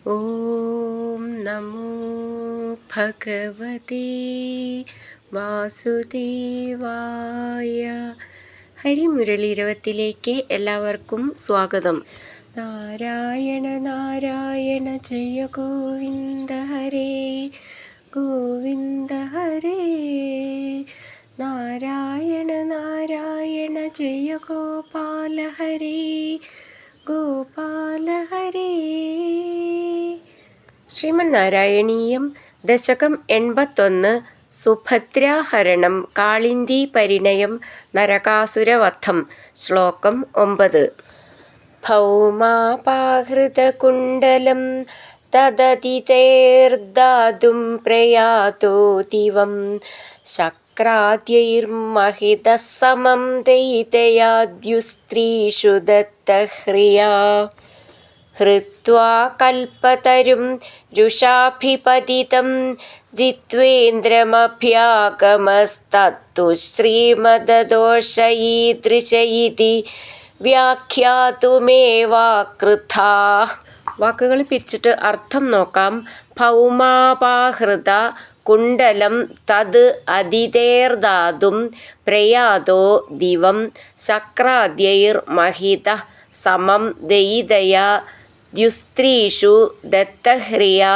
ഓം നമോ ഭഗവതേ വാസുദേവായ. ഹരിമുരളീരവത്തിലേക്ക് എല്ലാവർക്കും സ്വാഗതം. നാരായണ നാരായണ ജയ ഗോവിന്ദ ഹരേ ഗോവിന്ദ ഹരേ. നാരായണ നാരായണ ജയ ഗോപാല ഹരേ ഗോപാല ഹരേ. ശ്രീമന്നാരായണീയം ദശകം 81 സുഭദ്രാഹരണം കാളിന്ദീ പരിണയം നരകാസുരവധം. ശ്ലോകം 9. ഭൗമാപാഹൃതകുണ്ഡലം തദതിതേർദാതും പ്രയാതോ ദിവം ശക്രാദ്യൈർമഹിതഃ സമം ദയിതയാദ്യുസ്ത്രീഷു ദത്തഹ്രിയാ ഹൃത്വാ കൽപതരും രുഷാഭിപതിതം ജിത്വേന്ദ്രമഭ്യാഗമസ്തത്തു ശ്രീമദദോഷ ഈദൃശ ഇതി വ്യാഖ്യാതുമേവാകൃതാ. വാക്കുകൾ പിരിച്ചിട്ട് അർത്ഥം നോക്കാം. ഭൗമാപാഹൃത കുണ്ഡലം തത് അതിതേർദാതും പ്രയാതോ ദിവം ശക്രാദ്യൈർമഹിതഃ സമം ദയിതയാ ദ്യുസ്ത്രീഷു ദത്തഹ്രിയാ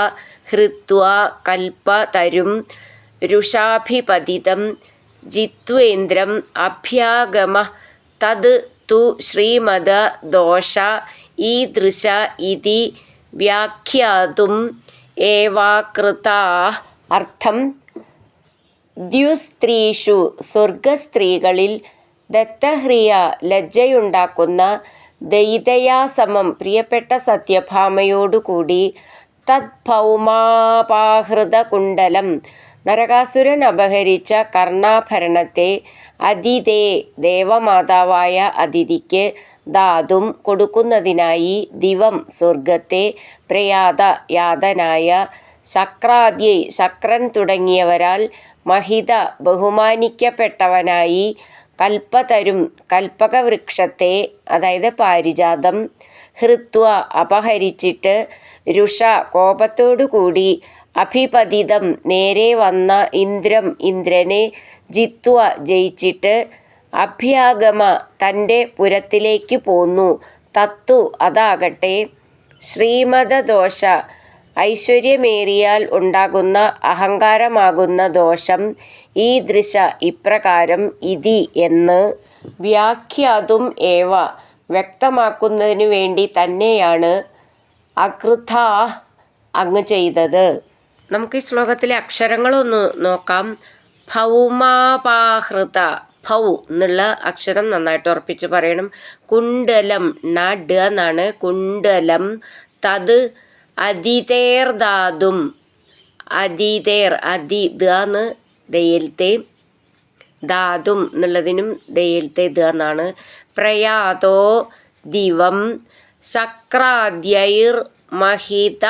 ഹൃത്വാ കൽപതരും രുഷാഭിപതിതം ജിത്വേന്ദ്രം അഭ്യാഗമഃ തത് തു ശ്രീമദ ദോഷ ഈദൃശ ഇതി വ്യാഖ്യാതും ഏവാകൃതാ. അർത്ഥം: ദ്യുസ്ത്രീഷു സ്വർഗസ്ത്രീകളിൽ ദത്തഹ്രിയ ലജ്ജയുണ്ടാക്കുന്ന ദയിതയാസമം പ്രിയപ്പെട്ട സത്യഭാമയോടുകൂടി തദ്ഭൗമാപാഹൃത കുണ്ഡലം നരകാസുരൻ അപഹരിച്ച കർണാഭരണത്തെ അതിഥേ ദേവമാതാവായ അതിഥിക്ക് ധാതും കൊടുക്കുന്നതിനായി ദിവം സ്വർഗത്തെ പ്രയാത യാതനായ ശക്രാദ്യൈ ശക്രൻ തുടങ്ങിയവരാൽ മഹിത ബഹുമാനിക്കപ്പെട്ടവനായി കൽപ്പതരും കൽപ്പകവൃക്ഷത്തെ അതായത് പാരിജാതം ഹൃത്വ അപഹരിച്ചിട്ട് രുഷ കോപത്തോടുകൂടി അഭിപതിതം നേരെ വന്ന ഇന്ദ്രം ഇന്ദ്രനെ ജിത്വ ജയിച്ചിട്ട് അഭ്യാഗമ തൻ്റെ പുരത്തിലേക്ക് പോന്നു. തത്തു അതാകട്ടെ ശ്രീമദദോഷ ഐശ്വര്യമേറിയാൽ ഉണ്ടാകുന്ന അഹങ്കാരമാകുന്ന ദോഷം ഈദൃശ ഇപ്രകാരം ഇതി എന്ന് വ്യാഖ്യാതും ഏവ വ്യക്തമാക്കുന്നതിനു വേണ്ടി തന്നെയാണ് അകൃതാ അങ്ങ് ചെയ്തത്. നമുക്ക് ഈ ശ്ലോകത്തിലെ അക്ഷരങ്ങളൊന്ന് നോക്കാം. ഭൗമാപാഹൃത ഭൗ എന്നുള്ള അക്ഷരം നന്നായിട്ട് ഉറപ്പിച്ച് പറയണം. കുണ്ഡലം ണ ഡ എന്നാണ്. കുണ്ഡലം തത് അതിതേർദാതും അതിതേർ അതി ദന്ന് ദയിൽത്തെ ധാതും എന്നുള്ളതിനും ദയിൽത്തെ ദ എന്നാണ്. പ്രയാതോ ദിവം ശക്രാദ്യൈർ മഹിത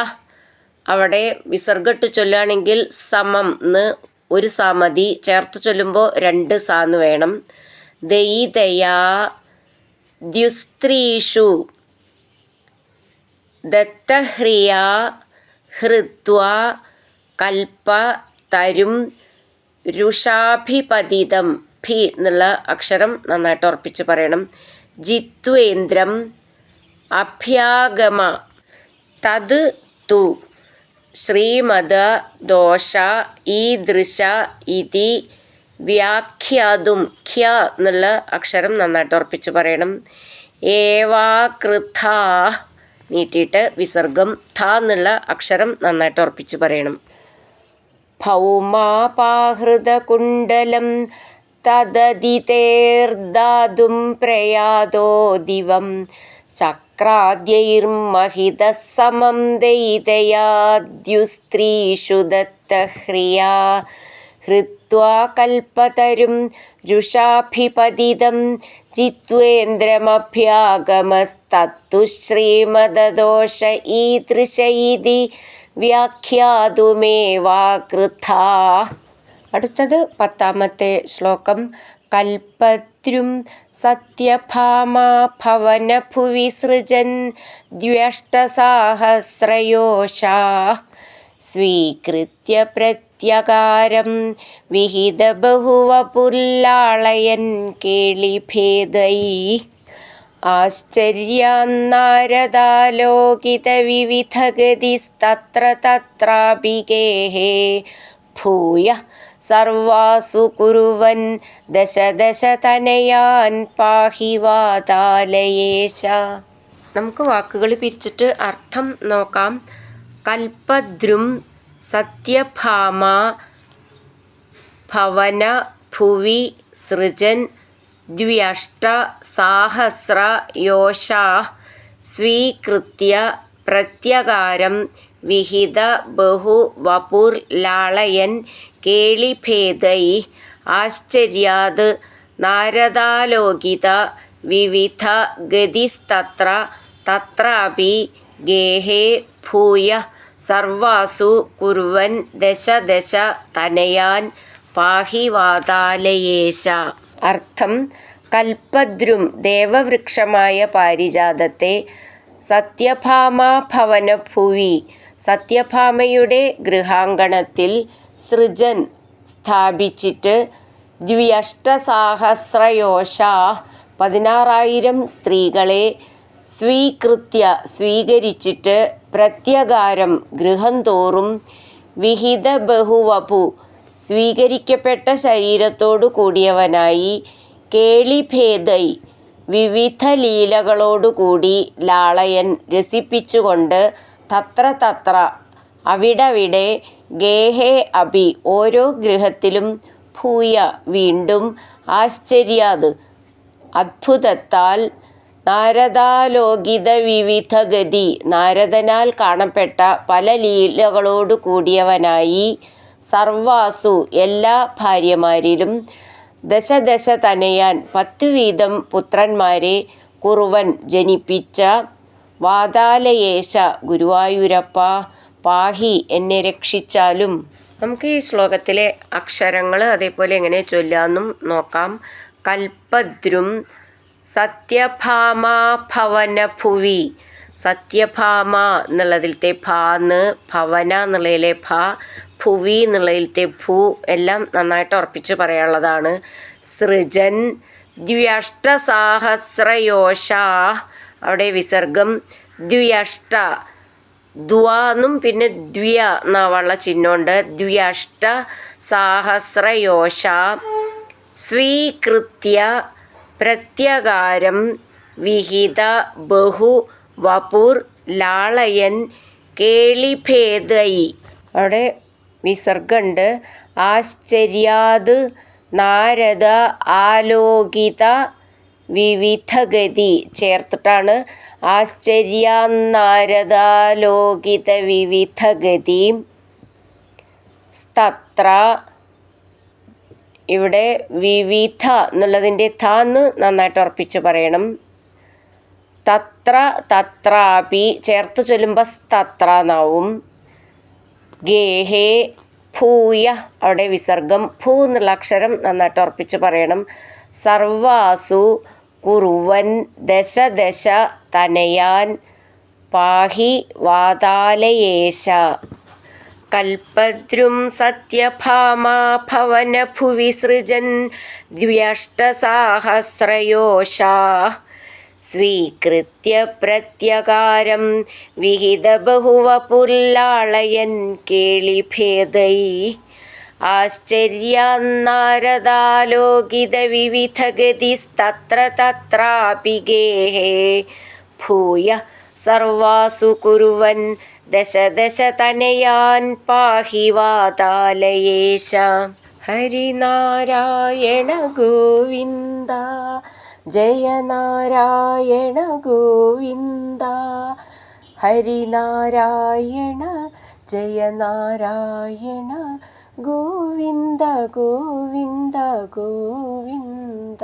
അവിടെ വിസർഗിട്ട് ചൊല്ലുകയാണെങ്കിൽ സമം എന്ന് ഒരു സാമതി ചേർത്ത് ചൊല്ലുമ്പോൾ 2 സാന്ന് വേണം. ദയിതയാ ദ്യുസ്ത്രീഷു ദത്തഹ്രിയാ ഹൃത്വാ കൽപതരും രുഷാഭിപതിതം ഭി എന്നുള്ള അക്ഷരം നന്നായിട്ട് ഉറപ്പിച്ച് പറയണം. ജിത്വേന്ദ്രം അഭ്യാഗമ തത് തു ശ്രീമദ ദോഷ ഈദൃശ ഇതി വ്യാഖ്യാതും ഖ്യ എന്നുള്ള അക്ഷരം നന്നായിട്ട് ഉറപ്പിച്ച് പറയണം. ഏവാകൃതാ നീട്ടിയിട്ട് വിസർഗം ഥ എന്നുള്ള അക്ഷരം നന്നായിട്ട് ഉറപ്പിച്ച് പറയണം. ഭൗമാപാഹൃതകുണ്ഡലം തദതിതേർദാതും പ്രയാതോ ദിവം ശക്രാദ്യൈർമഹിതഃ സമം ദയിതയാദ്യുസ്ത്രീഷു ദത്തഹ്രിയാ ഹൃത്വാ കൽപതരും രുഷാഭിപതിതം ജിത്വേന്ദ്രമഭ്യാഗമസ്തത്തു ശ്രീമദദോഷ ഈദൃശ ഇതി വ്യാഖ്യാതുമേവാകൃതാ. അടുത്തത് 10ാമത്തെ ശ്ലോകം. കൽപദ്രും സത്യഭാമാ ഭവനഭുവി സൃജൻ ദ്വ്യഷ്ടസാഹസ്രയോഷാ സ്വീകൃത്യ പ്രത്യകാരം വിഹിതബഹുവപുർലാളയൻ കേളിഭേദൈഃ ആശ്ചര്യാന്നാരദാലോകിതവിവിധഗതിസ്തത്ര തത്രാപി ഗേഹേ ഭൂയഃ സർവാസു കുറുവൻ ദശ ദശ തനയാൻ പാഹി വാതാലയേശ. നമുക്ക് വാക്കുകൾ പിരിച്ചിട്ട് അർത്ഥം നോക്കാം. കൽപദ്രും സത്യഭാമാ ഭവന ഭുവി സൃജൻ ദ്വ്യഷ്ടസാഹസ്രയോഷാ സ്വീകൃത്യ പ്രത്യകാരം വിഹിത ബഹുവപുർലാളയൻ കേളിഭേദൈഃ ആശ്ചര്യാത് നാരദാലോകിത വിവിധ ഗതിസ്തത്ര തത്രാപി ഗേഹേ ഭൂയഃ സർവാസു കുർവൻ ദശ ദശ തനയാൻ പാഹി വാതാലയേശ. അർത്ഥം: കൽപദ്രും ദേവവൃക്ഷമായ പാരിജാതത്തെ സത്യഭാമാ ഭവനഭുവി സത്യഭാമയുടെ ഗൃഹാങ്കണത്തിൽ സൃജൻ സ്ഥാപിച്ചിട്ട് ദ്വ്യഷ്ടസാഹസ്രയോഷാ 16,000 സ്ത്രീകളെ സ്വീകൃത്യ സ്വീകരിച്ചിട്ട് പ്രത്യകാരം ഗൃഹം തോറും വിഹിത ബഹുവപു സ്വീകരിക്കപ്പെട്ട ശരീരത്തോടു കൂടിയവനായി കേളിഭേദൈ വിവിധ ലീലകളോടുകൂടി ലാളയൻ രസിപ്പിച്ചുകൊണ്ട് തത്ര തത്ര അവിടവിടെ ഗേഹേ അഭി ഓരോ ഗൃഹത്തിലും ഭൂയ വീണ്ടും ആശ്ചര്യാത് അദ്ഭുതത്താൽ നാരദാലോകിത വിവിധഗതി നാരദനാൽ കാണപ്പെട്ട പല ലീലകളോടു കൂടിയവനായി സർവാസു എല്ലാ ഭാര്യമാരിലും ദശ ദശ തനയാൻ 10 വീതം പുത്രന്മാരെ കുറുവൻ ജനിപ്പിച്ച വാതാലയേശ ഗുരുവായൂരപ്പ പാഹി എന്നെ രക്ഷിച്ചാലും. നമുക്ക് ഈ ശ്ലോകത്തിലെ അക്ഷരങ്ങൾ അതേപോലെ എങ്ങനെ ചൊല്ലാമെന്നും നോക്കാം. കൽപദ്രും സത്യഭാമാ ഭവനഭുവി സത്യഭാമ എന്നുള്ളതിലത്തെ ഭാന്ന് ഭവന എന്നുള്ളതിലെ ഭ ഭുവി എന്നുള്ളതിലത്തെ ഭൂ എല്ലാം നന്നായിട്ട് ഉറപ്പിച്ച് പറയാനുള്ളതാണ്. സൃജൻ ദ്വ്യഷ്ടസാഹസ്രയോഷാ അവിടെ വിസർഗം ദ്വ്യഷ്ട ദ്വാന്നും പിന്നെ ദ്വ്യ എന്നാവുള്ള ചിഹ്നമുണ്ട്. ദ്വ്യഷ്ട സാഹസ്രയോഷാ സ്വീകൃത്യ പ്രത്യകാരം വിഹിത ബഹു വപുർ ലാളയൻ കേളിഭേദൈ അവിടെ വിസർഗമുണ്ട്. ആശ്ചര്യാത് നാരദ ആലോകിത വിവിധഗതി ചേർത്തിട്ടാണ് ആശ്ചര്യാന്നാരദാലോകിത വിവിധഗതി. തത്ര ഇവിടെ വിവിധ എന്നുള്ളതിൻ്റെ താന്ന് നന്നായിട്ട് ഉറപ്പിച്ച് പറയണം. തത്ര തത്രാപി ചേർത്ത് ചൊല്ലുമ്പോൾ തത്ര എന്നാവും. ഗേഹേ ഭൂയ അവിടെ വിസർഗം ഭൂ എന്നുള്ള അക്ഷരം നന്നായിട്ട് ഉറപ്പിച്ച് പറയണം. സർവാസു കുറുവൻ ദശ ദശ തനയാൻ പാഹി വാതാലയേശ. കൽപദ്രും സത്യഭാമാ ഭവനഭുവി സൃജൻ ദ്വ്യഷ്ടസാഹസ്രയോഷാ സ്വീകൃത്യ പ്രത്യകാരം വിഹിത ബഹുവപുർലാളയൻ കേളിഭേദൈ ആശ്ചര്യാന്നാരദാലോകിത വിവിധഗതിസ്തത്ര തത്രാപി ഗേഹേ ഭൂയ സർവാസു കുറുവൻ ദശ ദശ തനയാൻ പാഹി വാതാലയേശ. ഹരിനാരായണ ഗോവിന്ദ ജയ നാരായണ ഗോവിന്ദ ഹരിനാരായണ ജയ നാരായണ ഗോവിന്ദ ഗോവിന്ദ ഗോവിന്ദ.